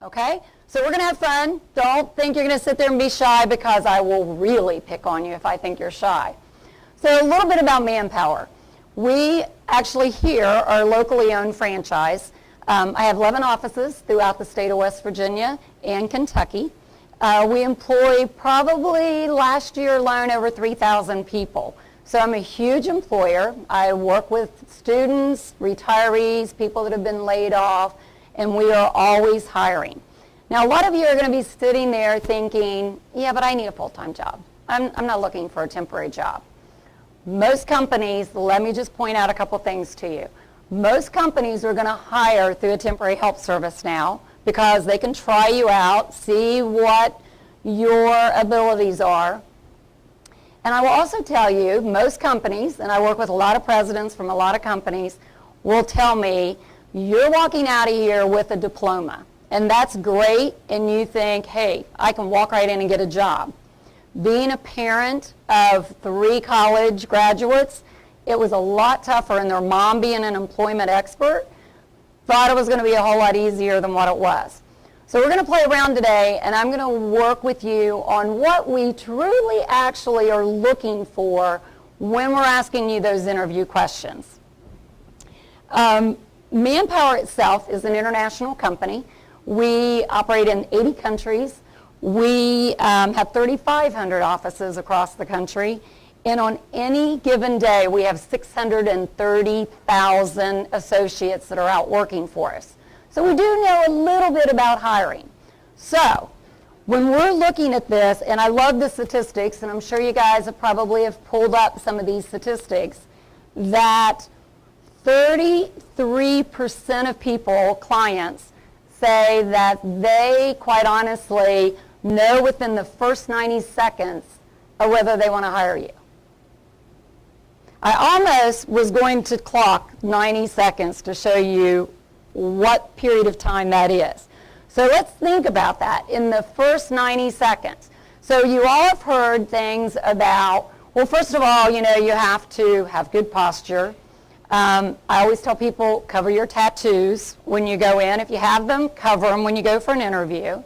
Okay? So we're going to have fun. Don't think you're going to sit there and be shy, because I will really pick on you if I think you're shy. So a little bit about Manpower. We actually here are a locally owned franchise. I have 11 offices throughout the state of West Virginia and Kentucky. We employ probably last year alone over 3,000 people. So I'm a huge employer. I work with students, retirees, people that have been laid off, and we are always hiring. Now, a lot of you are going to be sitting there thinking, yeah, but I need a full-time job. I'm not looking for a temporary job. Most companies, let me just point out a couple things to you. Most companies are going to hire through a temporary help service now, because they can try you out, see what your abilities are. And I will also tell you, most companies, and I work with a lot of presidents from a lot of companies, will tell me, you're walking out of here with a diploma. And that's great, and you think, hey, I can walk right in and get a job. Being a parent of 3 college graduates, it was a lot tougher, and their mom being an employment expert thought it was going to be a whole lot easier than what it was. So we're going to play around today, and I'm going to work with you on what we truly actually are looking for when we're asking you those interview questions. Manpower itself is an international company. We operate in 80 countries. We have 3,500 offices across the country. And on any given day, we have 630,000 associates that are out working for us. So we do know a little bit about hiring. So when we're looking at this, and I love the statistics, and I'm sure you guys have probably pulled up some of these statistics, that 33% of people, clients, say that they, quite honestly, know within the first 90 seconds of whether they want to hire you. I almost was going to clock 90 seconds to show you what period of time that is. So let's think about that in the first 90 seconds. So you all have heard things about, well, first of all, you know, you have to have good posture. I always tell people, cover your tattoos when you go in. If you have them, cover them when you go for an interview.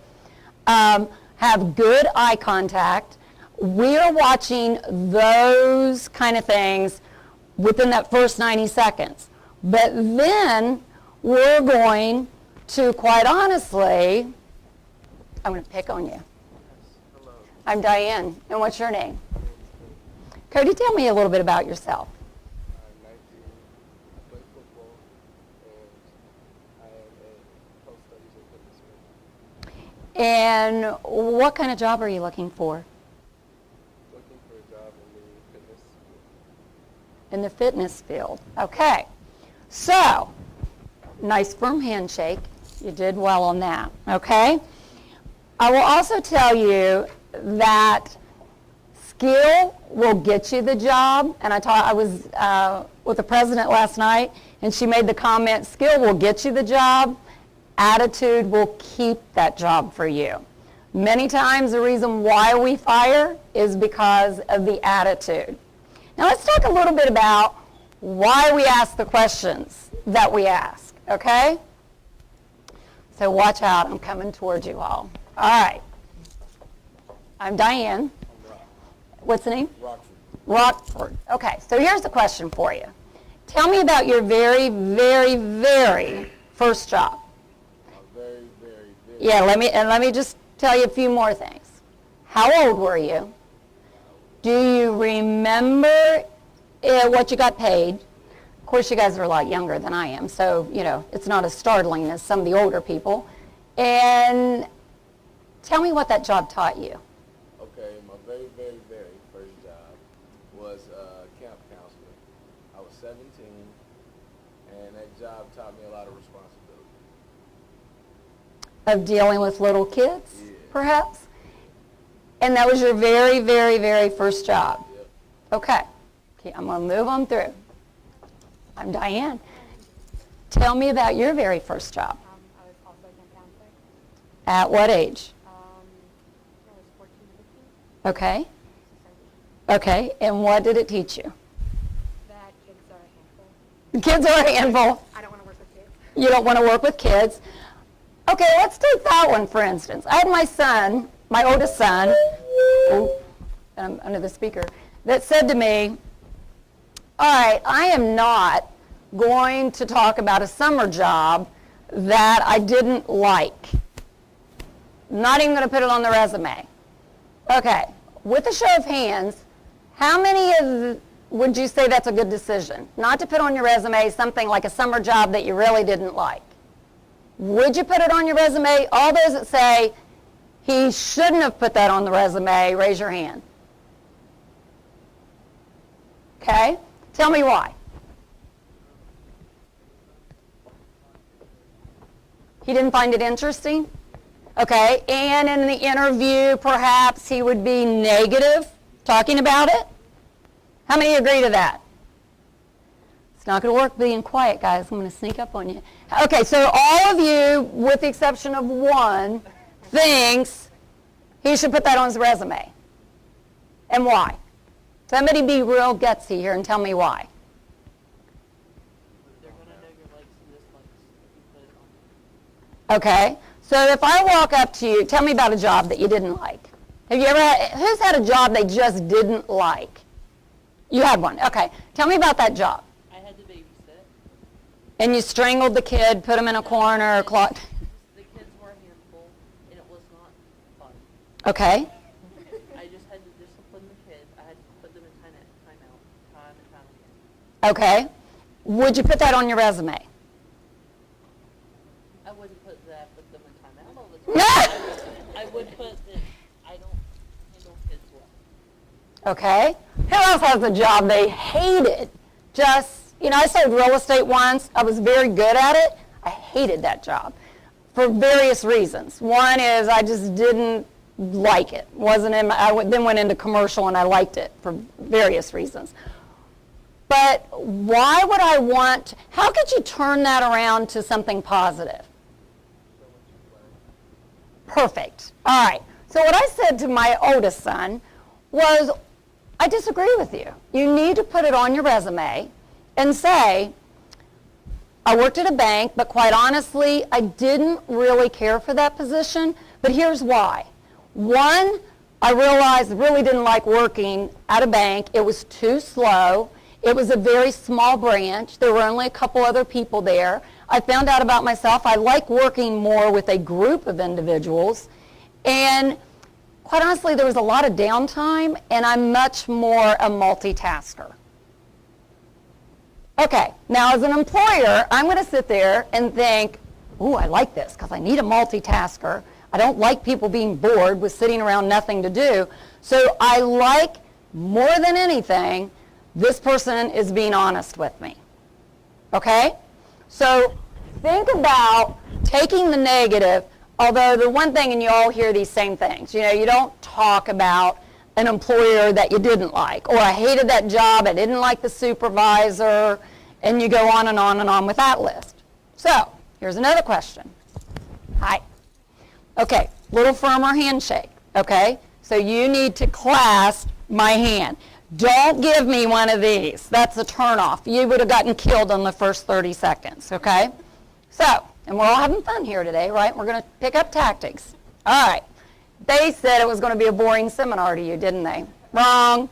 Have good eye contact. We're watching those kind of things within that first 90 seconds. But then we're going to, quite honestly, I'm going to pick on you. Hello. I'm Diane, and what's your name? Cody, tell me a little bit about yourself. I'm 19, I play football, and I am a post-studies in fitness management. And what kind of job are you looking for? Looking for a job in the fitness field. In the fitness field. Okay. So, nice firm handshake. You did well on that. Okay? I will also tell you that skill will get you the job. And I was with the president last night, and she made the comment, skill will get you the job. Attitude will keep that job for you. Many times the reason why we fire is because of the attitude. Now let's talk a little bit about why we ask the questions that we ask, okay? So watch out, I'm coming towards you all. All right. I'm Diane. I'm Rock. What's the name? Rockford. Rockford. Okay, so here's the question for you. Tell me about your very, very, very first job. Very, very, very. Yeah, let me just tell you a few more things. How old were you? Do you remember what you got paid? Of course, you guys are a lot younger than I am, so, you know, it's not as startling as some of the older people. And tell me what that job taught you. Okay, my very, very, very first job was camp counselor. I was 17, and that job taught me a lot of responsibility. Of dealing with little kids, Yeah. perhaps? And that was your very, very, very first job? Yep. Okay, I'm going to move on through. I'm Diane. Tell me about your very first job. I was also a camp counselor. At what age? I was 14 to 15. Okay. So Okay, and what did it teach you? that kids are a handful. Kids are a handful. I don't want to work with kids. You don't want to work with kids. Okay, let's take that one for instance. I had my son, my oldest son, under the speaker, that said to me, all right, I am not going to talk about a summer job that I didn't like. Not even going to put it on the resume. Okay, with a show of hands, how many would you say that's a good decision? Not to put on your resume something like a summer job that you really didn't like. Would you put it on your resume? All those that say he shouldn't have put that on the resume, raise your hand. Okay, tell me why. He didn't find it interesting? Okay, and in the interview, perhaps he would be negative talking about it? How many agree to that? It's not going to work being quiet, guys. I'm going to sneak up on you. Okay, so all of you, with the exception of one, thinks he should put that on his resume. And why? Somebody be real gutsy here and tell me why. They're going to know your likes and dislikes if you put it on. Okay, so if I walk up to you, tell me about a job that you didn't like. Have you ever had, who's had a job they just didn't like? You had one, okay. Tell me about that job. I had to babysit. And you strangled the kid, put him in a corner, clocked. The kids were a handful, and it was not fun. Okay, I just had to discipline the kids. I had to put them in timeout, time and time again. okay. Would you put that on your resume? I wouldn't put them in timeout all the time. I would put that I don't handle kids well. Okay. Who else has a job they hated? Just, I sold real estate once. I was very good at it. I hated that job for various reasons. One is I just didn't like it. Then went into commercial and I liked it for various reasons. But why would I how could you turn that around to something positive? Perfect. All right. So what I said to my oldest son was, I disagree with you. You need to put it on your resume and say, I worked at a bank, but quite honestly, I didn't really care for that position, but here's why. One, I realized I really didn't like working at a bank. It was too slow. It was a very small branch. There were only a couple other people there. I found out about myself. I like working more with a group of individuals. And quite honestly, there was a lot of downtime, and I'm much more a multitasker. Okay, now as an employer, I'm going to sit there and think, ooh, I like this because I need a multitasker. I don't like people being bored with sitting around nothing to do. So I like, more than anything, this person is being honest with me. Okay? So think about taking the negative, although the one thing, and you all hear these same things, you don't talk about an employer that you didn't like, or I hated that job, I didn't like the supervisor, and you go on and on and on with that list. So, here's another question. Hi. Okay, little firmer handshake, okay? So you need to clasp my hand. Don't give me one of these. That's a turnoff. You would have gotten killed in the first 30 seconds, okay? So, and we're all having fun here today, right? We're going to pick up tactics. All right. They said it was going to be a boring seminar to you, didn't they? Wrong.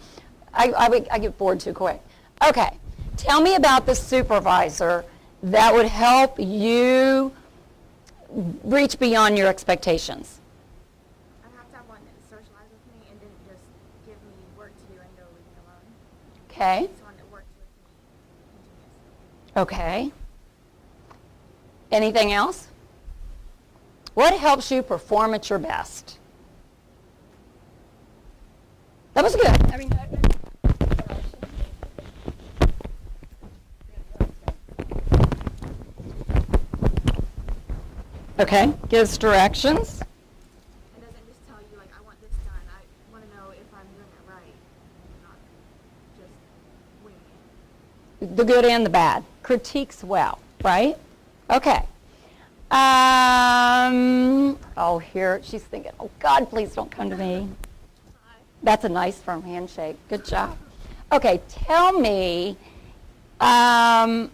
I get bored too quick. Okay. Tell me about the supervisor that would help you reach beyond your expectations. I'd have to have one that socialized with me and didn't just give me work to do and go leave me alone. Okay. Someone that worked with me continuously. Okay. Anything else? What helps you perform at your best? That was good. Okay, gives directions. It doesn't just tell you, like, I want this done. I want to know if I'm doing it right, not just winging it. The good and the bad. Critiques well, right? Okay. Here, she's thinking, oh, God, please don't come to me. That's a nice firm handshake. Good job. Okay, tell me, let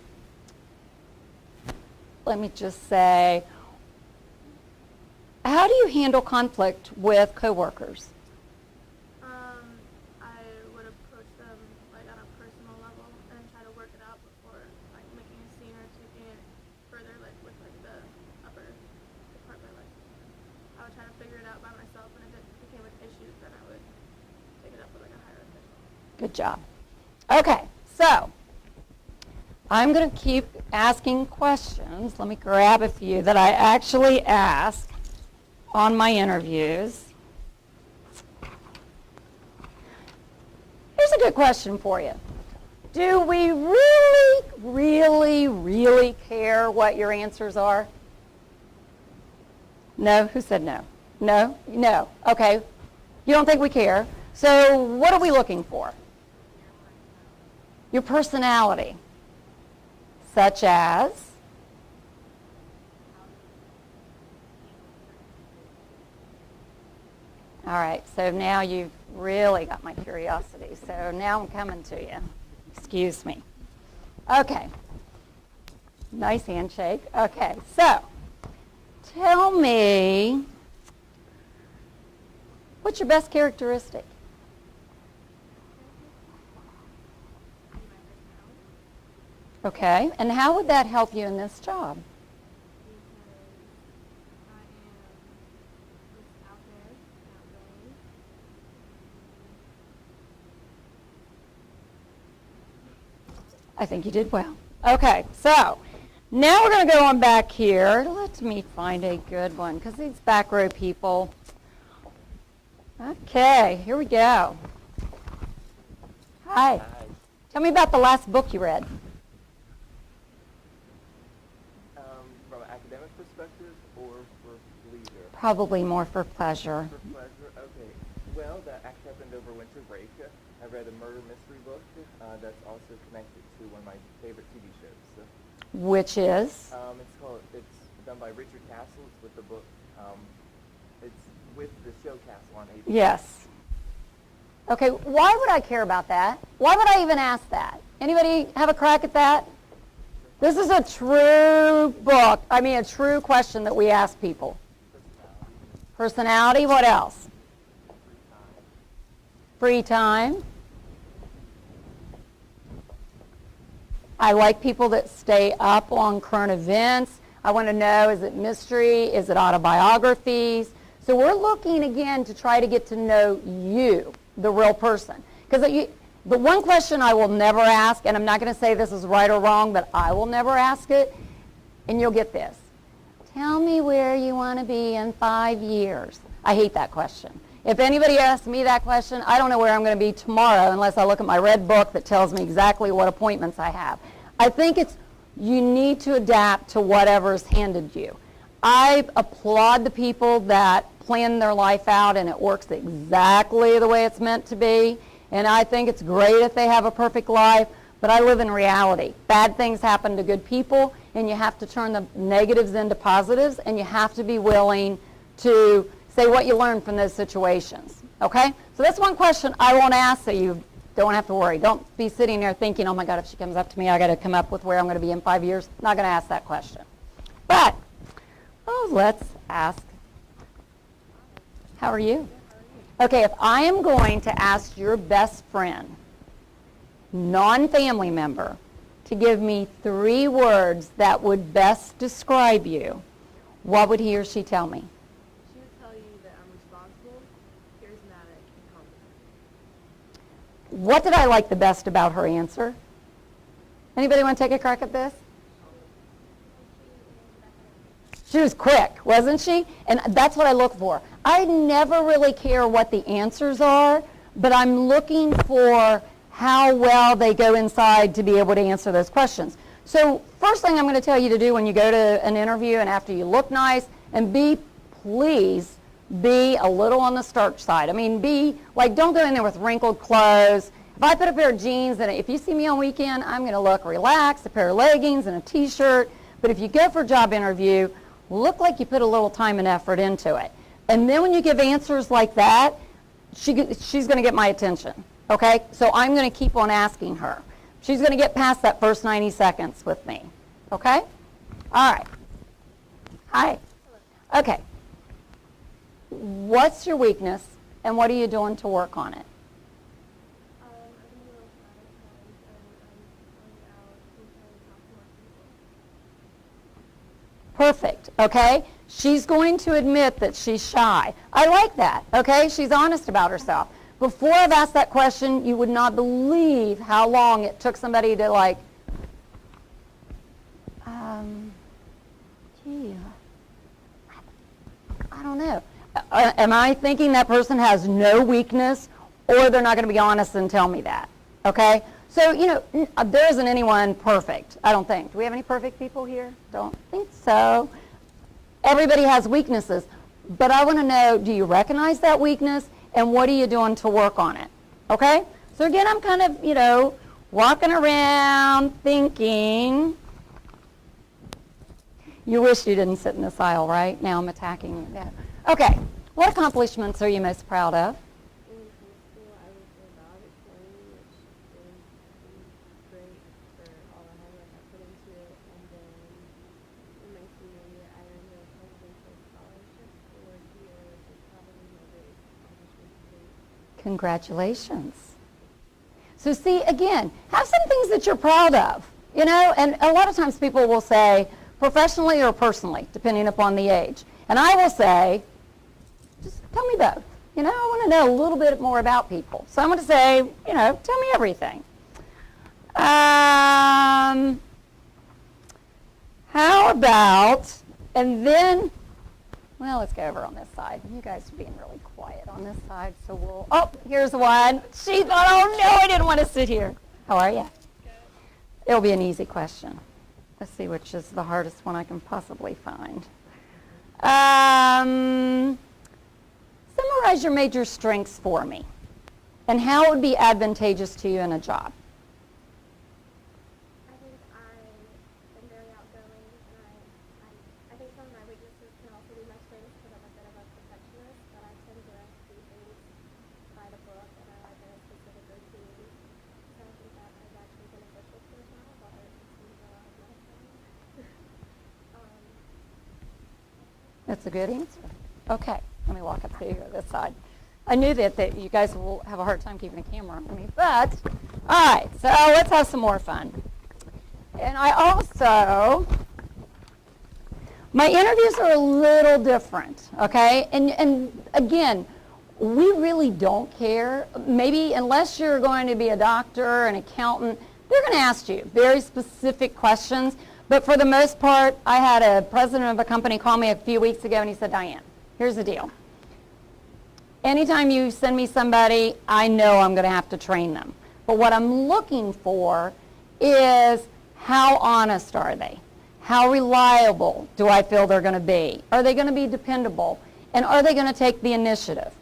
me just say, How do you handle conflict with coworkers? I would approach them like on a personal level and try to work it out before like making a scene or taking it further like with like the upper department. Like I would try to figure it out by myself, and if it became an issue, then I would take it up with like a higher official. Good job. Okay, so I'm going to keep asking questions. Let me grab a few that I actually ask on my interviews. Here's a good question for you. Do we really, really, really care what your answers are? No? Who said no? No? No. Okay. You don't think we care. So what are we looking for? Your personality. Such as? All right, so now you've really got my curiosity. So now I'm coming to you. Excuse me. Okay. Nice handshake. Okay, so tell me, what's your best characteristic? Okay, and how would that help you in this job? I think you did well. Okay, so now we're going to go on back here. Let me find a good one, because these back row people. Okay, here we go. Hi. Tell me about the last book you read. From an academic perspective or for leisure? Probably more for pleasure. For pleasure, okay. Well, that actually happened over winter break. I read a murder mystery book that's also connected to one of my favorite TV shows. Which is? It's done by Richard Castle. It's with the book, it's with the show Castle on ABC. Yes. Okay, why would I care about that? Why would I even ask that? Anybody have a crack at that? This is a true book, a true question that we ask people. Personality, what else? Free time. I like people that stay up on current events. I want to know, is it mystery? Is it autobiographies? So we're looking again to try to get to know you, the real person. Because the one question I will never ask, and I'm not going to say this is right or wrong, but I will never ask it, and you'll get this. Tell me where you want to be in 5 years. I hate that question. If anybody asks me that question, I don't know where I'm going to be tomorrow unless I look at my red book that tells me exactly what appointments I have. I think you need to adapt to whatever is handed you. I applaud the people that plan their life out and it works exactly the way it's meant to be. And I think it's great if they have a perfect life, but I live in reality. Bad things happen to good people, and you have to turn the negatives into positives, and you have to be willing to say what you learned from those situations. Okay? So that's one question I won't ask, so you don't have to worry. Don't be sitting there thinking, oh my God, if she comes up to me, I got to come up with where I'm going to be in 5 years. Not going to ask that question. But, let's ask, how are you? Okay, if I am going to ask your best friend, non-family member, to give me 3 words that would best describe you, what would he or she tell me? She would tell you that I'm responsible, charismatic, and confident. What did I like the best about her answer? Anybody want to take a crack at this? She was quick, wasn't she? And that's what I look for. I never really care what the answers are, but I'm looking for how well they go inside to be able to answer those questions. So first thing I'm going to tell you to do when you go to an interview and after you look nice, and please be a little on the starch side. Don't go in there with wrinkled clothes. If I put a pair of jeans, and if you see me on weekend, I'm going to look relaxed, a pair of leggings and a t-shirt. But if you go for a job interview, look like you put a little time and effort into it. And then when you give answers like that, she's going to get my attention, okay? So I'm going to keep on asking her. She's going to get past that first 90 seconds with me, okay? All right. Hi. Okay. what's your weakness and what are you doing to work on it? I've been a little shy at times, and I'm going out and trying to talk to more people. Perfect, okay? She's going to admit that she's shy. I like that, okay? She's honest about herself. Before I've asked that question, you would not believe how long it took somebody to like, gee, I don't know. Am I thinking that person has no weakness, or they're not going to be honest and tell me that, okay? So, you know, there isn't anyone perfect, I don't think. Do we have any perfect people here? Don't think so. Everybody has weaknesses, but I want to know, do you recognize that weakness, and what are you doing to work on it, okay? So again, I'm kind of, you know, walking around thinking. You wish you didn't sit in this aisle, right? Now I'm attacking you. Yeah. Okay, what accomplishments are you most proud of? In high school, I was the valedictorian, which is great for all the hard work I put into it. And then in my senior year, I earned a presidential scholarship for year, which is probably my greatest accomplishment to date. Congratulations. So see, again, have some things that you're proud of, you know, and a lot of times people will say professionally or personally, depending upon the age. And I will say, just tell me both. You know, I want to know a little bit more about people. So I'm going to say, you know, tell me everything. How about, and then, well, let's go over on this side. You guys are being really quiet on this side, so we'll, oh, here's one. She thought, oh no, I didn't want to sit here. How are you? It'll be an easy question. Let's see which is the hardest one I can possibly find. Summarize your major strengths for me and how it would be advantageous to you in a job. I think I'm very outgoing, and I think some of my weaknesses can also be my strengths because I'm a bit of a perfectionist, but I tend to do things by the book, and I like a specific routine. So I think that is actually beneficial to the job, but it seems a lot of medicine. That's a good answer. Okay, let me walk up to this side. I knew that you guys will have a hard time keeping a camera on me, but all right, so let's have some more fun. And I also, my interviews are a little different, okay? And again, we really don't care. Maybe unless you're going to be a doctor, an accountant, they're going to ask you very specific questions. But for the most part, I had a president of a company call me a few weeks ago, and he said, Diane, here's the deal. Anytime you send me somebody, I know I'm going to have to train them. But what I'm looking for is how honest are they? How reliable do I feel they're going to be? Are they going to be dependable? And are they going to take the initiative?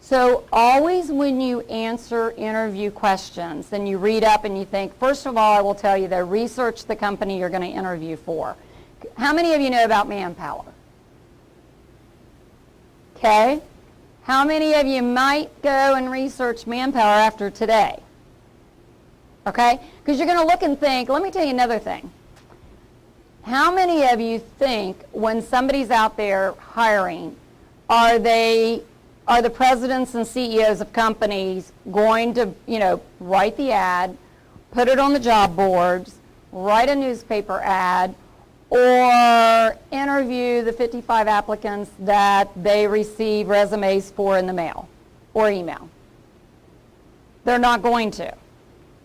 So always when you answer interview questions and you read up and you think, first of all, I will tell you that research the company you're going to interview for. How many of you know about Manpower? Okay. How many of you might go and research Manpower after today? Okay? Because you're going to look and think, let me tell you another thing. How many of you think when somebody's out there hiring, are the presidents and CEOs of companies going to, you know, write the ad, put it on the job boards, write a newspaper ad, or interview the 55 applicants that they receive resumes for in the mail or email? They're not going to.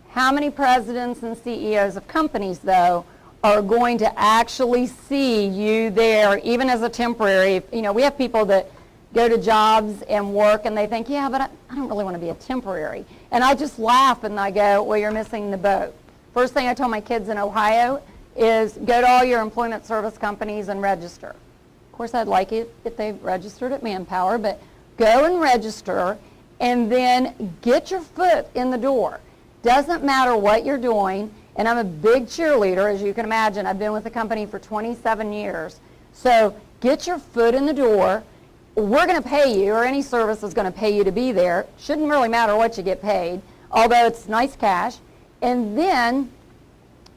How many presidents and CEOs of companies, though, are going to actually see you there, even as a temporary? You know, we have people that go to jobs and work and they think, yeah, but I don't really want to be a temporary. And I just laugh and I go, well, you're missing the boat. First thing I tell my kids in Ohio is go to all your employment service companies and register. Of course, I'd like it if they registered at Manpower, but go and register and then get your foot in the door. Doesn't matter what you're doing, and I'm a big cheerleader, as you can imagine. I've been with the company for 27 years. So get your foot in the door. We're going to pay you, or any service is going to pay you to be there. Shouldn't really matter what you get paid, although it's nice cash. And then,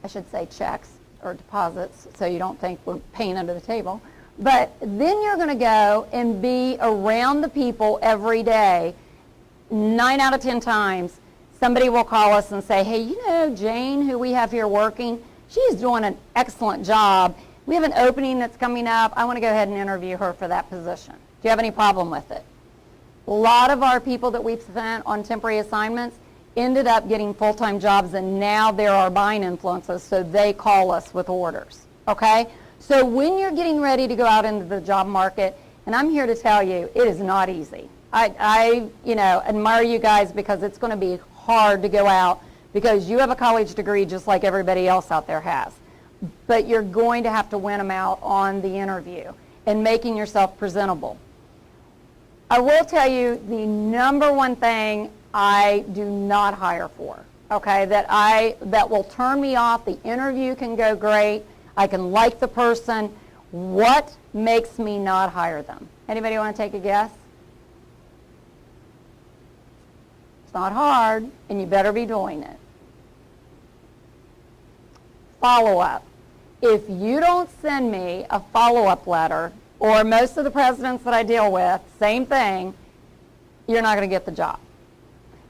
I should say checks or deposits, so you don't think we're paying under the table. But then you're going to go and be around the people every day. 9 out of 10 times, somebody will call us and say, hey, you know, Jane, who we have here working, she's doing an excellent job. We have an opening that's coming up. I want to go ahead and interview her for that position. Do you have any problem with it? A lot of our people that we've sent on temporary assignments ended up getting full-time jobs, and now there are buying influences, so they call us with orders, okay? So when you're getting ready to go out into the job market, and I'm here to tell you, it is not easy. I admire you guys because it's going to be hard to go out because you have a college degree just like everybody else out there has. But you're going to have to win them out on the interview and making yourself presentable. I will tell you the number one thing I do not hire for, okay, that will turn me off. The interview can go great. I can like the person. What makes me not hire them? Anybody want to take a guess? It's not hard, and you better be doing it. Follow-up. If you don't send me a follow-up letter, or most of the presidents that I deal with, same thing, you're not going to get the job.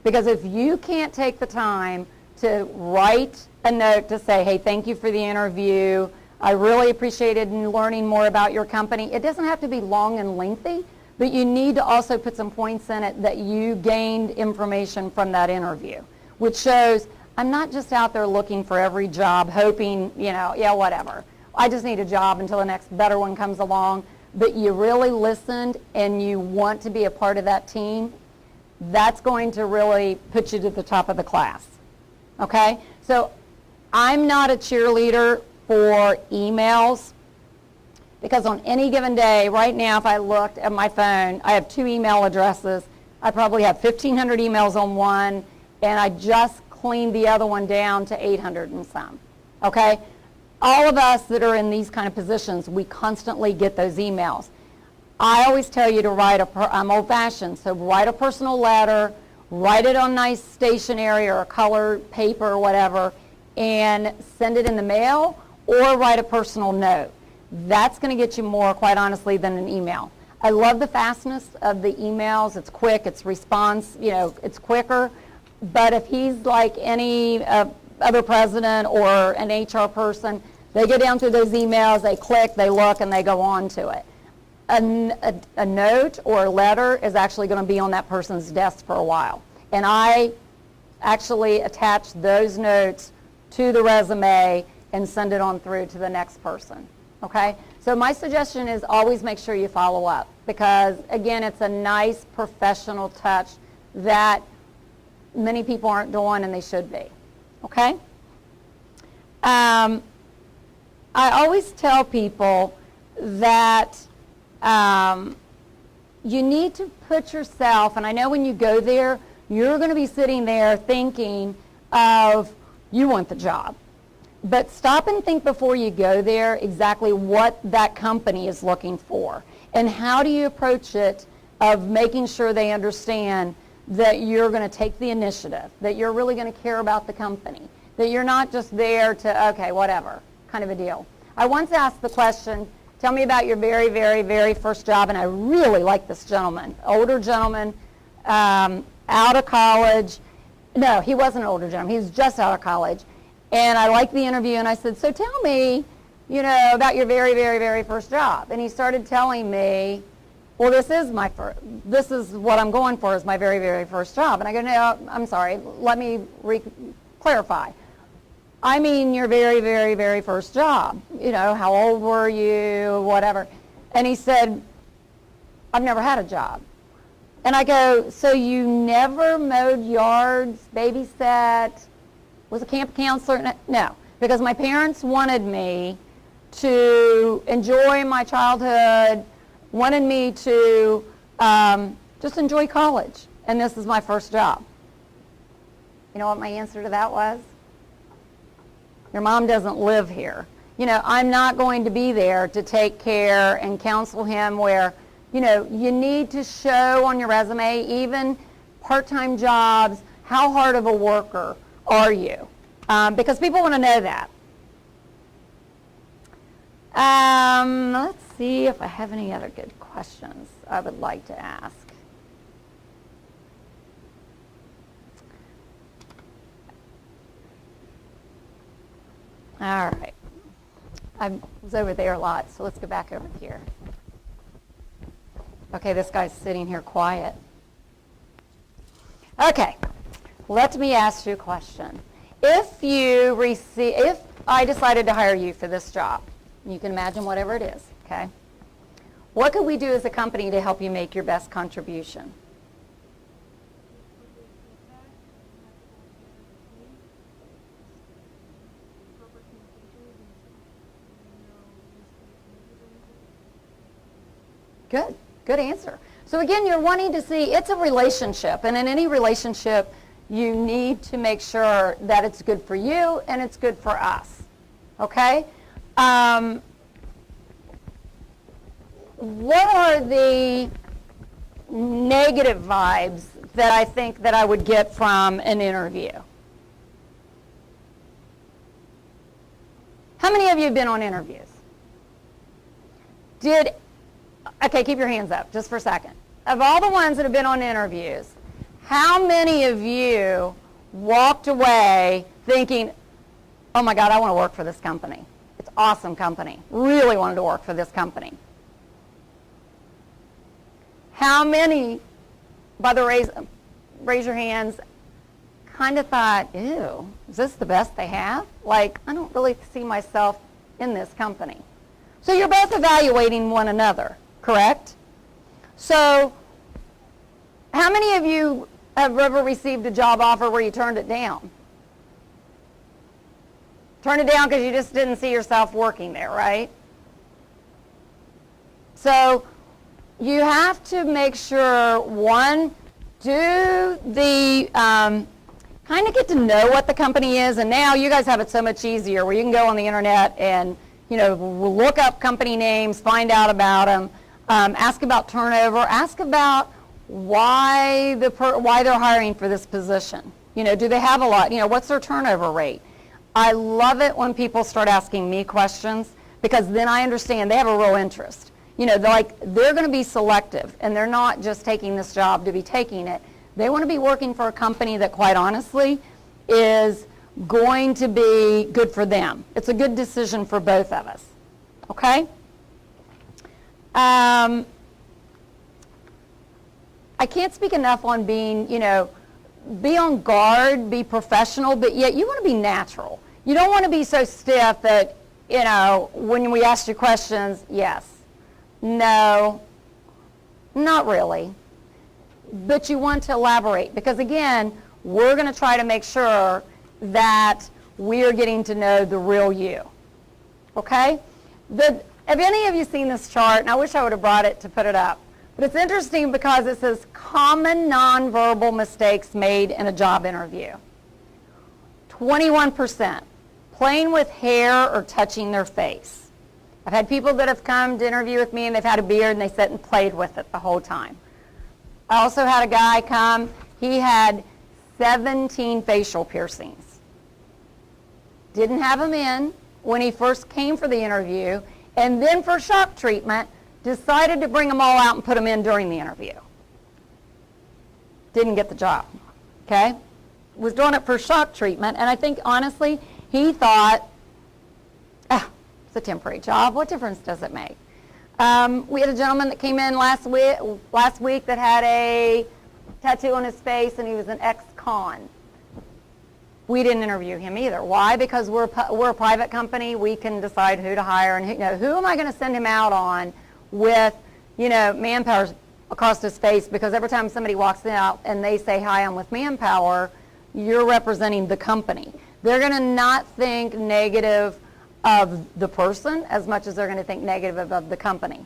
Because if you can't take the time to write a note to say, hey, thank you for the interview, I really appreciated learning more about your company. It doesn't have to be long and lengthy, but you need to also put some points in it that you gained information from that interview, which shows I'm not just out there looking for every job, hoping, yeah, whatever. I just need a job until the next better one comes along. But you really listened and you want to be a part of that team. That's going to really put you to the top of the class. Okay? So I'm not a cheerleader for emails because on any given day, right now, if I looked at my phone, I have 2 email addresses. I probably have 1,500 emails on one, and I just cleaned the other one down to 800 and some. Okay? All of us that are in these kind of positions, we constantly get those emails. I always tell you to write I'm old-fashioned, so write a personal letter, write it on nice stationery or a colored paper or whatever, and send it in the mail or write a personal note. That's going to get you more, quite honestly, than an email. I love the fastness of the emails. It's quick, it's response, it's quicker. But if he's like any other president or an HR person, they go down through those emails, they click, they look, and they go on to it. A note or a letter is actually going to be on that person's desk for a while. And I actually attach those notes to the resume and send it on through to the next person. Okay? So my suggestion is always make sure you follow up because, again, it's a nice professional touch that many people aren't doing and they should be. Okay? I always tell people that you need to put yourself, and I know when you go there, you're going to be sitting there thinking of you want the job. But stop and think before you go there exactly what that company is looking for. And how do you approach it of making sure they understand that you're going to take the initiative, that you're really going to care about the company, that you're not just there to, okay, whatever, kind of a deal. I once asked the question, tell me about your very, very, very first job, and I really like this gentleman, older gentleman, out of college. No, he wasn't an older gentleman. He was just out of college. And I liked the interview, and I said, so tell me, about your very, very, very first job. And he started telling me, well, this is what I'm going for is my very, very first job. And I go, no, I'm sorry, let me clarify. I mean your very, very, very first job. How old were you, whatever. And he said, I've never had a job. And I go, so you never mowed yards, babysat, was a camp counselor? No, because my parents wanted me to enjoy my childhood, wanted me to just enjoy college, and this is my first job. You know what my answer to that was? Your mom doesn't live here. I'm not going to be there to take care and counsel him where, you need to show on your resume, even part-time jobs, how hard of a worker are you? Because people want to know that. Let's see if I have any other good questions I would like to ask. All right. I was over there a lot, so let's go back over here. Okay, this guy's sitting here quiet. Okay, let me ask you a question. If I decided to hire you for this job, you can imagine whatever it is, okay? What could we do as a company to help you make your best contribution? Good answer. So again, you're wanting to see, it's a relationship, and in any relationship, you need to make sure that it's good for you and it's good for us, okay? What are the negative vibes that I think that I would get from an interview? How many of you have been on interviews? Okay, keep your hands up just for a second. Of all the ones that have been on interviews, how many of you walked away thinking, oh my God, I want to work for this company. It's an awesome company. Really wanted to work for this company. How many, by the raise your hands, kind of thought, ew, is this the best they have? Like, I don't really see myself in this company. So you're both evaluating one another, correct? So how many of you have ever received a job offer where you turned it down? Turned it down because you just didn't see yourself working there, right? So you have to make sure, one, do the, kind of get to know what the company is, and now you guys have it so much easier where you can go on the internet and, you know, look up company names, find out about them, ask about turnover, ask about why they're hiring for this position. You know, do they have a lot? You know, what's their turnover rate? I love it when people start asking me questions because then I understand they have a real interest. You know, they're going to be selective and they're not just taking this job to be taking it. They want to be working for a company that, quite honestly, is going to be good for them. It's a good decision for both of us. Okay? I can't speak enough on being, you know, be on guard, be professional, but yet you want to be natural. You don't want to be so stiff that, you know, when we ask you questions, yes, no, not really. But you want to elaborate because, again, we're going to try to make sure that we are getting to know the real you. Okay? Have any of you seen this chart? And I wish I would have brought it to put it up. But it's interesting because it says common nonverbal mistakes made in a job interview. 21%, playing with hair or touching their face. I've had people that have come to interview with me and they've had a beard and they sat and played with it the whole time. I also had a guy come, he had 17 facial piercings. Didn't have them in when he first came for the interview, and then for shock treatment, decided to bring them all out and put them in during the interview. Didn't get the job, okay? Was doing it for shock treatment, and I think, honestly, he thought, it's a temporary job. What difference does it make? We had a gentleman that came in last week that had a tattoo on his face, and he was an ex-con. We didn't interview him either. Why? Because we're a private company. We can decide who to hire, and who am I going to send him out on with, Manpower across his face? Because every time somebody walks out and they say, "Hi, I'm with Manpower," you're representing the company. They're going to not think negative of the person as much as they're going to think negative of the company.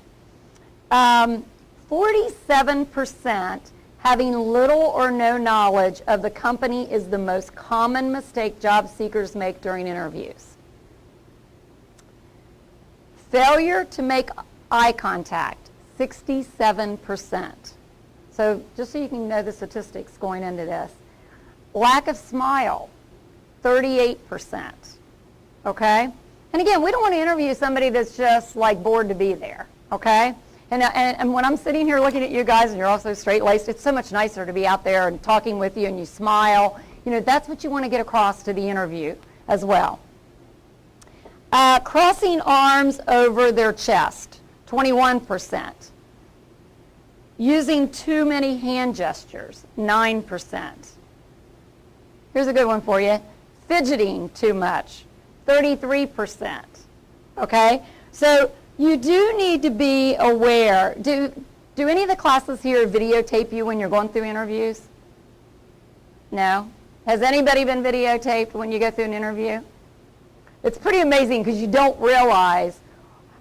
47% having little or no knowledge of the company is the most common mistake job seekers make during interviews. Failure to make eye contact, 67%. So just so you can know the statistics going into this. Lack of smile, 38%. Okay? And again, we don't want to interview somebody that's just like bored to be there. okay? And when I'm sitting here looking at you guys and you're also straight-laced, it's so much nicer to be out there and talking with you and you smile. You know, that's what you want to get across to the interview as well. Crossing arms over their chest, 21%. Using too many hand gestures, 9%. Here's a good one for you. Fidgeting too much, 33%. Okay? So you do need to be aware. Do any of the classes here videotape you when you're going through interviews? No? Has anybody been videotaped when you go through an interview? It's pretty amazing because you don't realize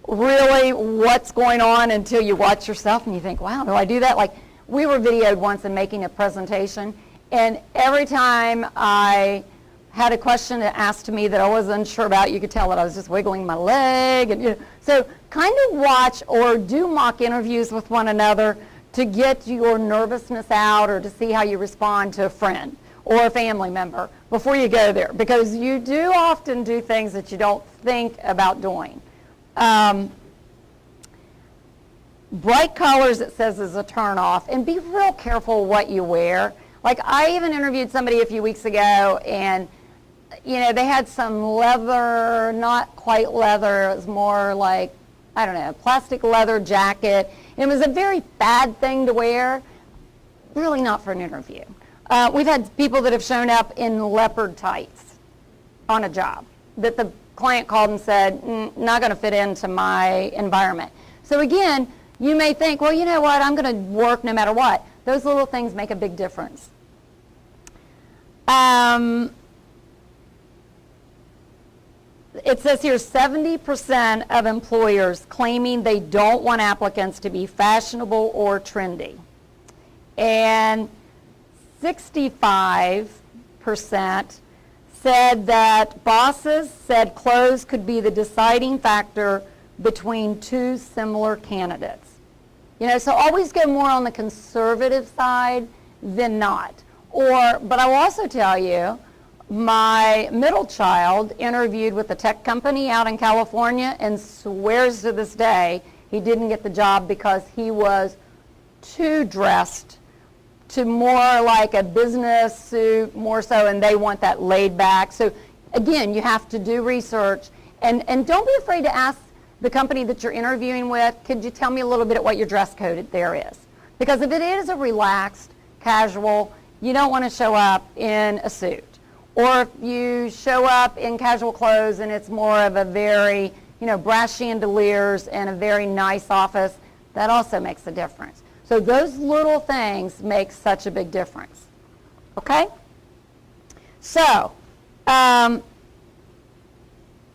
really what's going on until you watch yourself and you think, wow, do I do that? Like, we were videoed once in making a presentation, and every time I had a question asked to me that I wasn't sure about, you could tell that I was just wiggling my leg. And, you know, so kind of watch or do mock interviews with one another to get your nervousness out or to see how you respond to a friend or a family member before you go there, because you do often do things that you don't think about doing. Bright colors, it says, is a turn-off, and be real careful what you wear. Like, I even interviewed somebody a few weeks ago, and you know, they had some leather, not quite leather, it was more like, I don't know, plastic leather jacket. It was a very bad thing to wear, really not for an interview. We've had people that have shown up in leopard tights on a job that the client called and said, not going to fit into my environment. So again, you may think, well, you know what, I'm going to work no matter what. Those little things make a big difference. It says here 70% of employers claiming they don't want applicants to be fashionable or trendy. And 65% said that bosses said clothes could be the deciding factor between two similar candidates. You know, so always go more on the conservative side than not. But I will also tell you, my middle child interviewed with a tech company out in California and swears to this day he didn't get the job because he was too dressed to more like a business suit, more so, and they want that laid back. So again, you have to do research, and don't be afraid to ask the company that you're interviewing with, could you tell me a little bit what your dress code there is? Because if it is a relaxed, casual, you don't want to show up in a suit. Or if you show up in casual clothes and it's more of a very, you know, brass chandeliers and a very nice office, that also makes a difference. So those little things make such a big difference. Okay? So,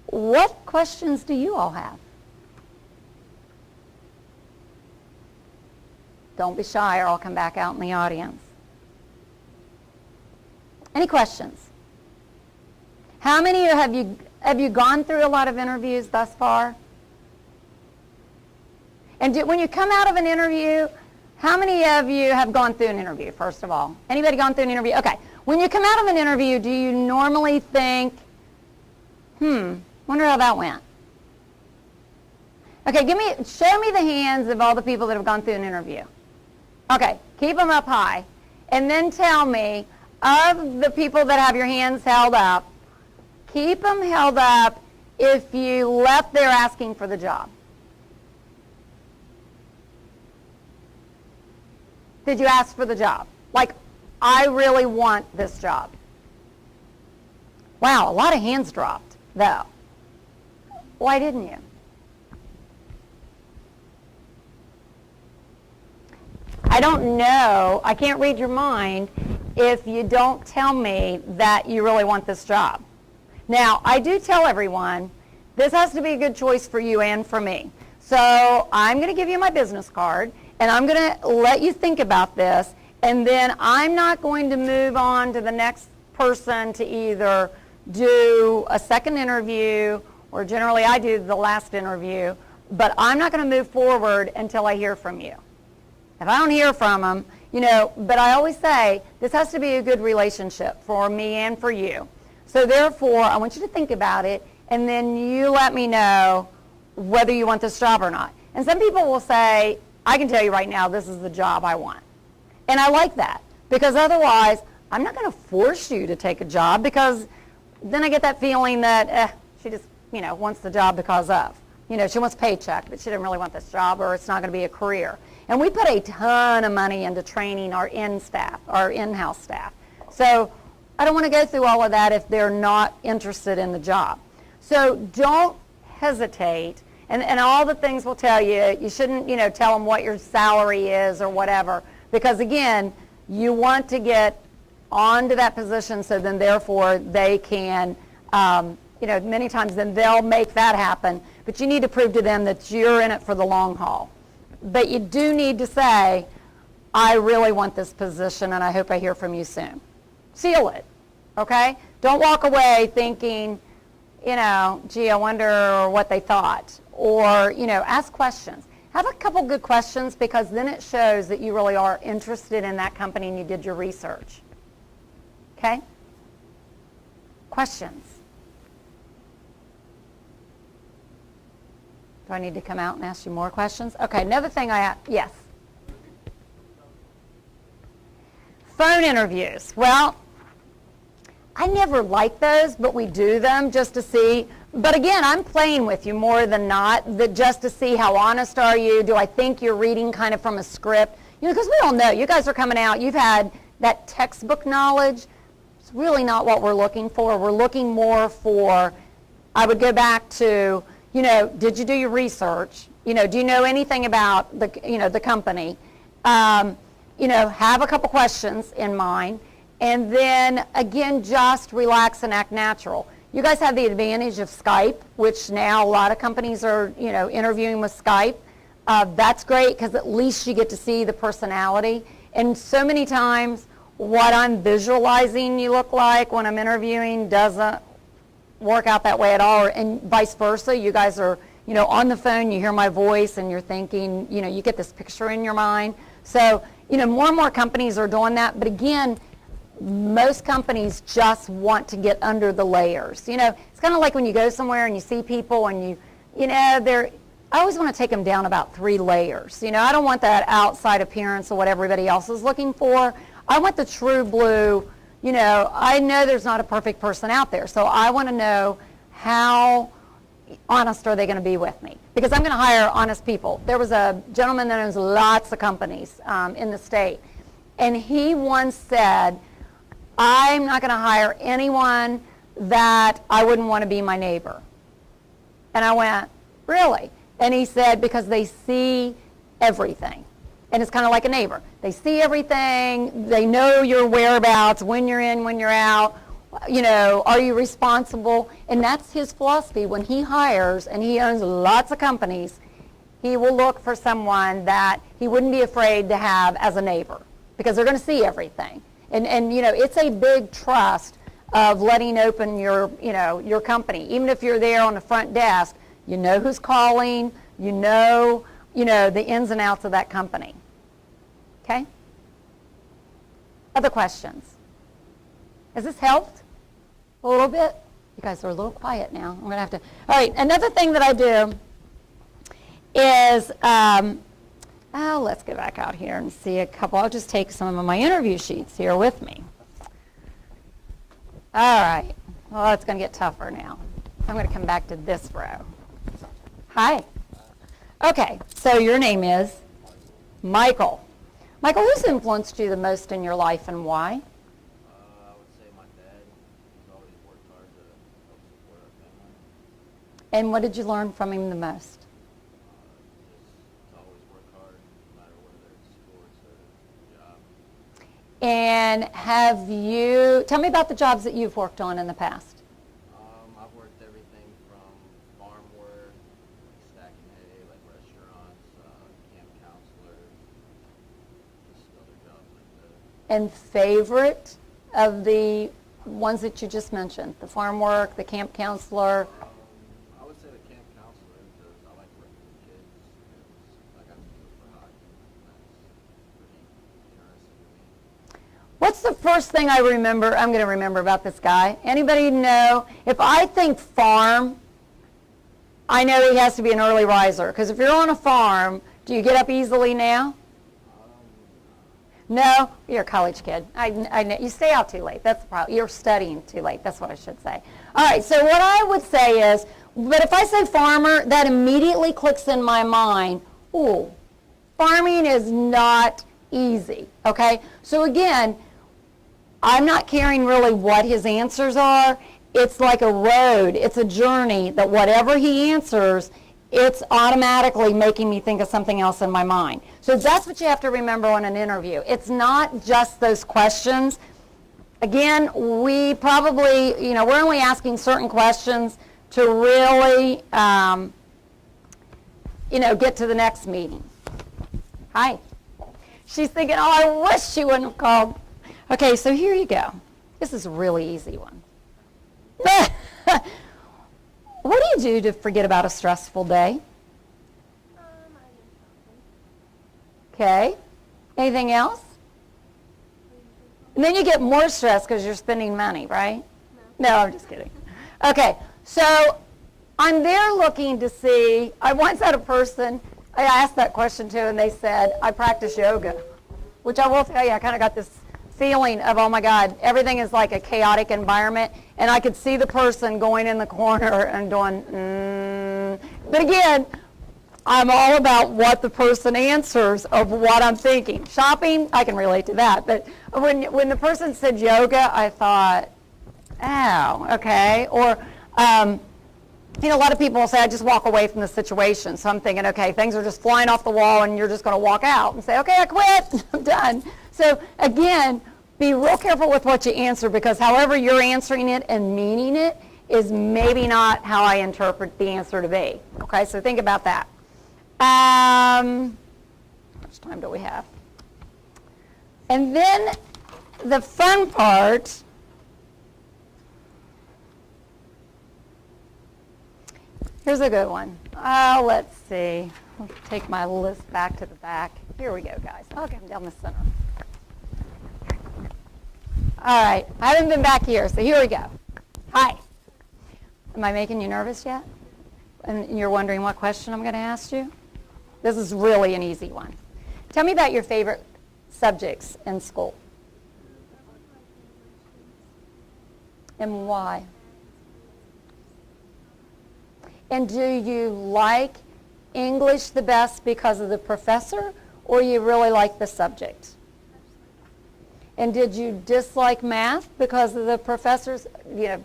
what questions do you all have? Don't be shy or I'll come back out in the audience. Any questions? How many have you gone through a lot of interviews thus far? And when you come out of an interview, how many of you have gone through an interview, first of all? Anybody gone through an interview? Okay. When you come out of an interview, do you normally think, wonder how that went? Okay, show me the hands of all the people that have gone through an interview. Okay, keep them up high. And then tell me, of the people that have your hands held up, keep them held up if you left there asking for the job. Did you ask for the job? Like, I really want this job. Wow, a lot of hands dropped, though. Why didn't you? I don't know, I can't read your mind if you don't tell me that you really want this job. Now, I do tell everyone, this has to be a good choice for you and for me. So I'm going to give you my business card, and I'm going to let you think about this, and then I'm not going to move on to the next person to either do a second interview, or generally I do the last interview, but I'm not going to move forward until I hear from you. If I don't hear from them, you know, but I always say this has to be a good relationship for me and for you. So therefore, I want you to think about it, and then you let me know whether you want this job or not. And some people will say, I can tell you right now, this is the job I want. And I like that, because otherwise, I'm not going to force you to take a job, because then I get that feeling that she just, wants the job because of. She wants a paycheck, but she didn't really want this job, or it's not going to be a career. And we put a ton of money into training our in-house staff. So I don't want to go through all of that if they're not interested in the job. So don't hesitate. And all the things will tell you, you shouldn't, tell them what your salary is or whatever. Because again, you want to get onto that position, so then therefore they can, many times then they'll make that happen. But you need to prove to them that you're in it for the long haul. But you do need to say, I really want this position, and I hope I hear from you soon. Seal it, okay? Don't walk away thinking, gee, I wonder what they thought. Or, ask questions. Have a couple good questions, because then it shows that you really are interested in that company and you did your research. Okay? Questions? Do I need to come out and ask you more questions? Okay, another thing yes. Phone interviews. Well, I never like those, but we do them just to see. But again, I'm playing with you more than not, just to see how honest are you. Do I think you're reading kind of from a script? Because we all know, you guys are coming out, you've had that textbook knowledge. It's really not what we're looking for. We're looking more for, I would go back to, did you do your research? Do you know anything about the company? Have a couple questions in mind. And then, again, just relax and act natural. You guys have the advantage of Skype, which now a lot of companies are, interviewing with Skype. That's great, because at least you get to see the personality. And so many times, what I'm visualizing you look like when I'm interviewing doesn't work out that way at all, and vice versa. You guys are, on the phone, you hear my voice, and you're thinking, you get this picture in your mind. So, more and more companies are doing that. But again, most companies just want to get under the layers. It's kind of like when you go somewhere and you see people and I always want to take them down about 3 layers. I don't want that outside appearance of what everybody else is looking for. I want the true blue. I know there's not a perfect person out there, so I want to know how honest are they going to be with me, because I'm going to hire honest people. There was a gentleman that owns lots of companies in the state, and he once said, I'm not going to hire anyone that I wouldn't want to be my neighbor. And I went, really? And he said, because they see everything. And it's kind of like a neighbor. They see everything. They know your whereabouts, when you're in, when you're out. Are you responsible? And that's his philosophy. When he hires, and he owns lots of companies, he will look for someone that he wouldn't be afraid to have as a neighbor, because they're going to see everything. And it's a big trust of letting open your company. Even if you're there on the front desk, you know who's calling, you know the ins and outs of that company. Okay? Other questions? Has this helped a little bit? You guys are a little quiet now. I'm going to have to. All right, another thing that I do is, let's go back out here and see a couple. I'll just take some of my interview sheets here with me. All right. Well, it's going to get tougher now. I'm going to come back to this row. Hi. Okay, so your name is Michael. Michael, who's influenced you the most in your life, and why? I would say my dad. He's always worked hard to help support our family. And what did you learn from him the most? Just to always work hard, no matter whether it's sports or job. And tell me about the jobs that you've worked on in the past. I've worked everything from farm work, like stacking hay, like restaurants, camp counselors, just other jobs like that. And favorite of the ones that you just mentioned, the farm work, the camp counselor? I would say the camp counselor, because I like working with kids, and I got to do it for hockey, and that's pretty interesting to me. What's the first thing I'm going to remember about this guy? Anybody know? If I think farm, I know he has to be an early riser, because if you're on a farm, do you get up easily now? No? You're a college kid. I know. You stay out too late. That's the problem. You're studying too late. That's what I should say. All right, so what I would say is, but if I say farmer, that immediately clicks in my mind, ooh, farming is not easy, okay? So again, I'm not caring really what his answers are. It's like a road. It's a journey that whatever he answers, it's automatically making me think of something else in my mind. So that's what you have to remember on an interview. It's not just those questions. Again, we probably, we're only asking certain questions to really, get to the next meeting. Hi. She's thinking, oh, I wish she wouldn't have called. Okay, so here you go. This is a really easy one. What do you do to forget about a stressful day? Okay. Anything else? And then you get more stressed because you're spending money, right? No, I'm just kidding. Okay, so I'm there looking to see, I once had a person, I asked that question to, and they said, I practice yoga, which I will tell you, I kind of got this feeling of, oh my God, everything is like a chaotic environment, and I could see the person going in the corner and doing, But again, I'm all about what the person answers of what I'm thinking. Shopping, I can relate to that, but when the person said yoga, I thought, oh, okay, or, a lot of people will say, I just walk away from the situation. So I'm thinking, okay, things are just flying off the wall and you're just going to walk out and say, okay, I quit, I'm done. So again, be real careful with what you answer, because however you're answering it and meaning it is maybe not how I interpret the answer to be. Okay, so think about that. How much time do we have? And then the fun part, here's a good one. Let's see. I'll take my list back to the back. Here we go, guys. Okay, I'm down the center. All right, I haven't been back here, so here we go. Hi. Am I making you nervous yet? And you're wondering what question I'm going to ask you? This is really an easy one. Tell me about your favorite subjects in school. And why? And do you like English the best because of the professor, or you really like the subject? And did you dislike math because of the professors?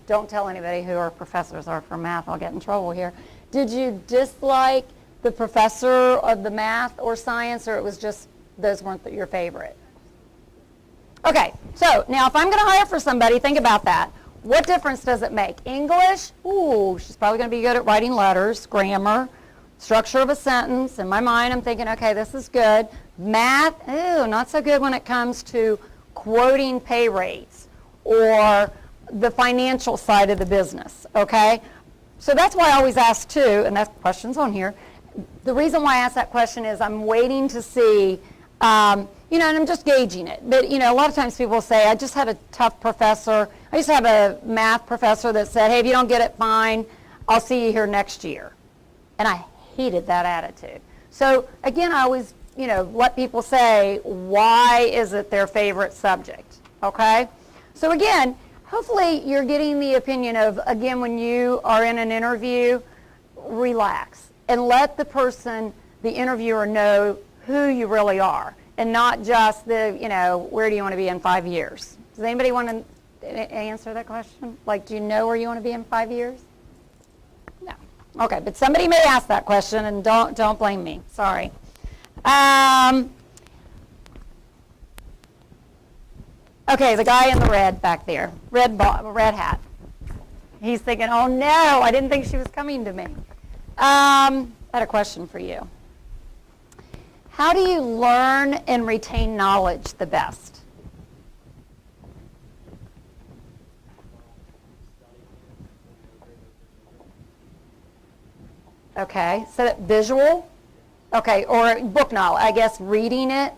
Don't tell anybody who our professors are for math. I'll get in trouble here. Did you dislike the professor of the math or science, or it was just those weren't your favorite? Okay, so now if I'm going to hire for somebody, think about that. What difference does it make? English, ooh, she's probably going to be good at writing letters, grammar, structure of a sentence. In my mind, I'm thinking, okay, this is good. Math, ooh, not so good when it comes to quoting pay rates or the financial side of the business, okay? So that's why I always ask too, and that question's on here. The reason why I ask that question is I'm waiting to see, and I'm just gauging it. But, a lot of times people say, I just had a tough professor. I used to have a math professor that said, hey, if you don't get it, fine, I'll see you here next year. And I hated that attitude. So, again, I always, let people say, why is it their favorite subject, okay? So, again, hopefully you're getting the opinion of, again, when you are in an interview, relax. And let the person, the interviewer, know who you really are. And not just the, where do you want to be in 5 years? Does anybody want to answer that question? Like, do you know where you want to be in 5 years? No. Okay, but somebody may ask that question, and don't blame me. Sorry. Okay, the guy in the red back there, red hat. He's thinking, oh no, I didn't think she was coming to me. I had a question for you. How do you learn and retain knowledge the best? Okay, so that visual? Okay, or book knowledge, I guess reading it.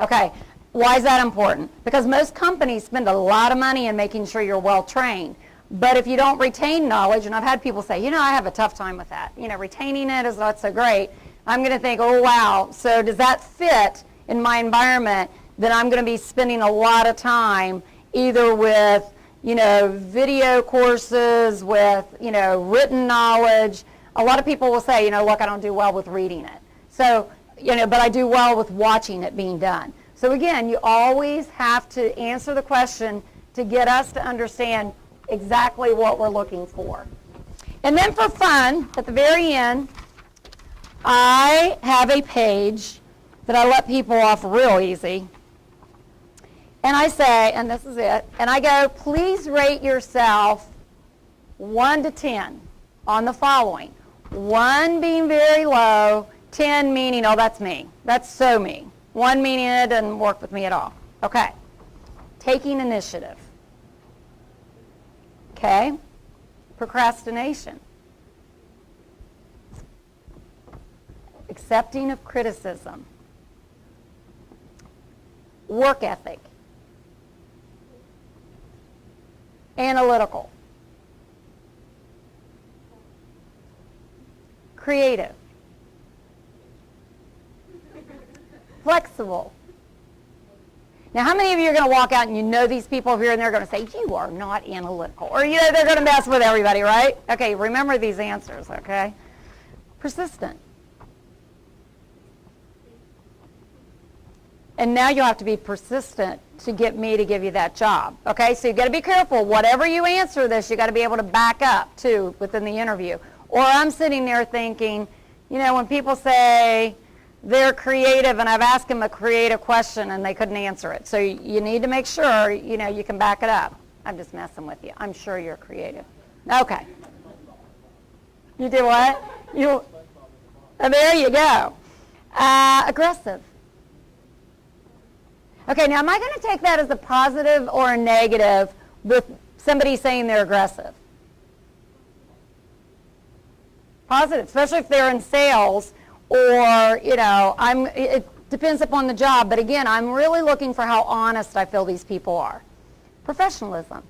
Okay, why is that important? Because most companies spend a lot of money in making sure you're well trained. But if you don't retain knowledge, and I've had people say, I have a tough time with that. Retaining it is not so great. I'm going to think, oh, wow, so does that fit in my environment? Then I'm going to be spending a lot of time either with, video courses, with, written knowledge. A lot of people will say, look, I don't do well with reading it. So, but I do well with watching it being done. So again, you always have to answer the question to get us to understand exactly what we're looking for. And then for fun, at the very end, I have a page that I let people off real easy. And I say, and this is it, and I go, please rate yourself 1 to 10 on the following. 1 being very low, 10 meaning, oh, that's me. That's so me. 1 meaning it doesn't work with me at all. Okay. Taking initiative. Okay. Procrastination. Accepting of criticism. Work ethic. Analytical. Creative. Flexible. Now, how many of you are going to walk out and you know these people over here and they're going to say, you are not analytical? Or, they're going to mess with everybody, right? Okay, remember these answers, okay? Persistent. And now you'll have to be persistent to get me to give you that job. Okay, so you've got to be careful. Whatever you answer this, you've got to be able to back up, too, within the interview. Or I'm sitting there thinking, when people say they're creative and I've asked them a creative question and they couldn't answer it. So you need to make sure, you can back it up. I'm just messing with you. I'm sure you're creative. Okay. You did what? There you go. Aggressive. Okay, now am I going to take that as a positive or a negative with somebody saying they're aggressive? Positive, especially if they're in sales or, it depends upon the job. But again, I'm really looking for how honest I feel these people are. Professionalism.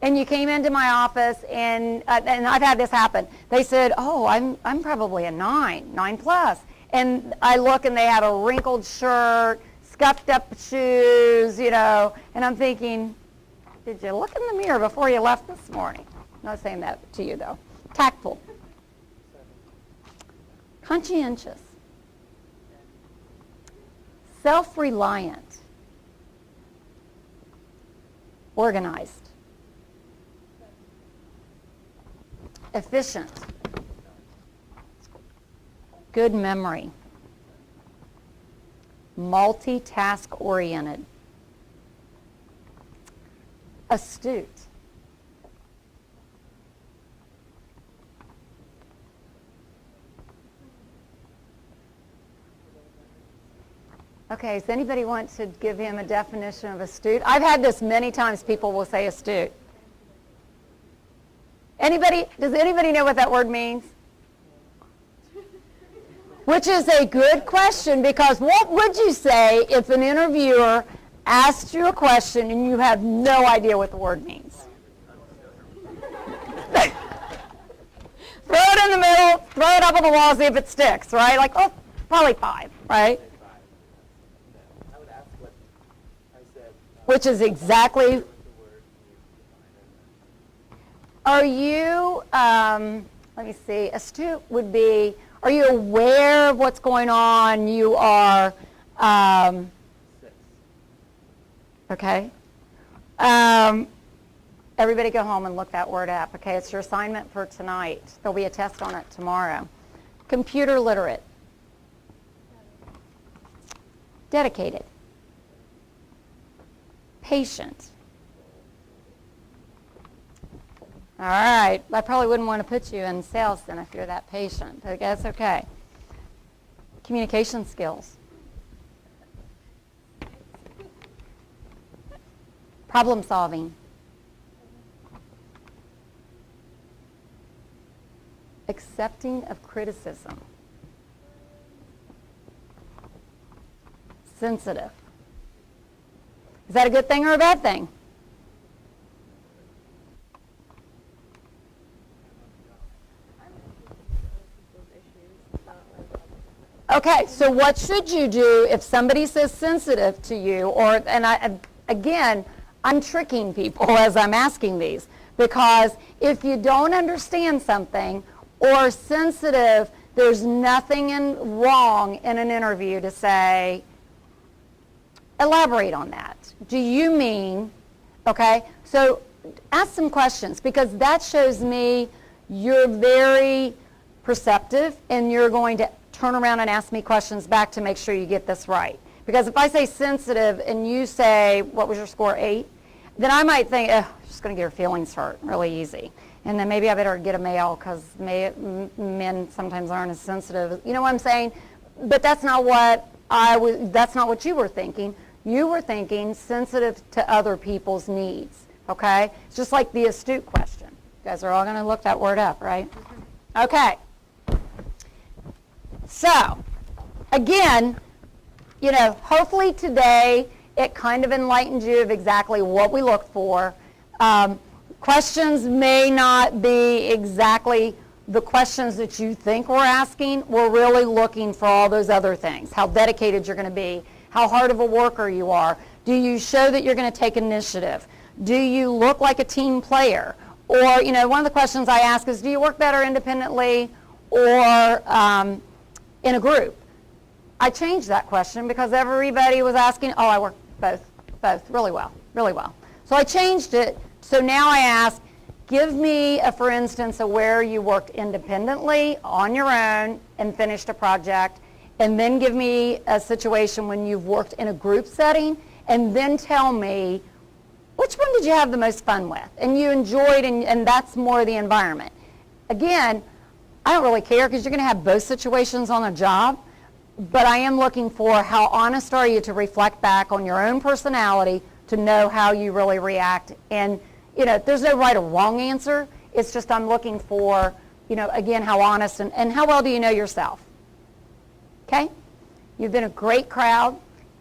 And you came into my office and I've had this happen. They said, oh, I'm probably a 9 plus. And I look and they have a wrinkled shirt, scuffed up shoes, and I'm thinking, did you look in the mirror before you left this morning? I'm not saying that to you, though. Tactful. Conscientious. Self-reliant. Organized. Efficient. Good memory. Multitask-oriented. Astute. Okay, does anybody want to give him a definition of astute? I've had this many times. People will say astute. Does anybody know what that word means? Which is a good question, because what would you say if an interviewer asked you a question and you have no idea what the word means? Throw it in the middle, throw it up on the wall, see if it sticks, right? Like, oh, probably 5, right? I would ask what I said. Which is exactly. Are you, let me see, astute would be, are you aware of what's going on? You are, 6. okay. Everybody go home and look that word up, okay? It's your assignment for tonight. There'll be a test on it tomorrow. Computer literate. Dedicated. Patient. All right, I probably wouldn't want to put you in sales then if you're that patient, but that's okay. Communication skills. Problem solving. Accepting of criticism. Sensitive. Is that a good thing or a bad thing? Okay, so what should you do if somebody says sensitive to you, again, I'm tricking people as I'm asking these, because if you don't understand something or sensitive, there's nothing wrong in an interview to say, elaborate on that. Do you mean, okay? So ask some questions, because that shows me you're very perceptive and you're going to turn around and ask me questions back to make sure you get this right. Because if I say sensitive and you say, what was your score, 8? Then I might think, I'm just going to get her feelings hurt really easy. And then maybe I better get a male, because men sometimes aren't as sensitive. You know what I'm saying? But that's not what that's not what you were thinking. You were thinking sensitive to other people's needs, okay? It's just like the astute question. You guys are all going to look that word up, right? Okay. So, again, you know, hopefully today it kind of enlightened you of exactly what we look for. Questions may not be exactly the questions that you think we're asking. We're really looking for all those other things. How dedicated you're going to be, how hard of a worker you are. Do you show that you're going to take initiative? Do you look like a team player? Or, you know, one of the questions I ask is, do you work better independently or in a group? I changed that question because everybody was asking, oh, I work both really well. So I changed it. So now I ask, give me, for instance, where you worked independently on your own and finished a project, and then give me a situation when you've worked in a group setting, and then tell me, which one did you have the most fun with? And you enjoyed, and that's more the environment. Again, I don't really care, because you're going to have both situations on a job, but I am looking for how honest are you to reflect back on your own personality to know how you really react. And, you know, there's no right or wrong answer. It's just I'm looking for, you know, again, how honest and how well do you know yourself. Okay? You've been a great crowd.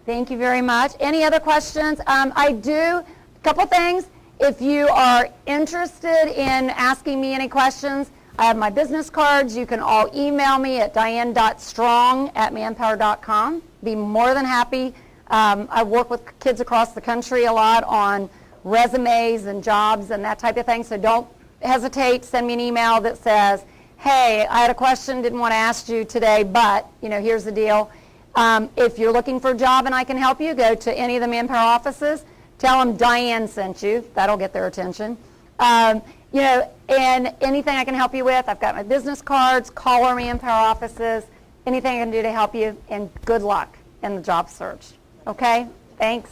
Thank you very much. Any other questions? I do, a couple things. If you are interested in asking me any questions, I have my business cards. You can all email me at diane.strong@manpower.com. Be more than happy. I work with kids across the country a lot on resumes and jobs and that type of thing, so don't hesitate. Send me an email that says, hey, I had a question, didn't want to ask you today, but, you know, here's the deal. If you're looking for a job and I can help you, go to any of the Manpower offices. Tell them Diane sent you. That'll get their attention. You know, and anything I can help you with, I've got my business cards, call our Manpower offices, anything I can do to help you, and good luck in the job search. Okay? Thanks.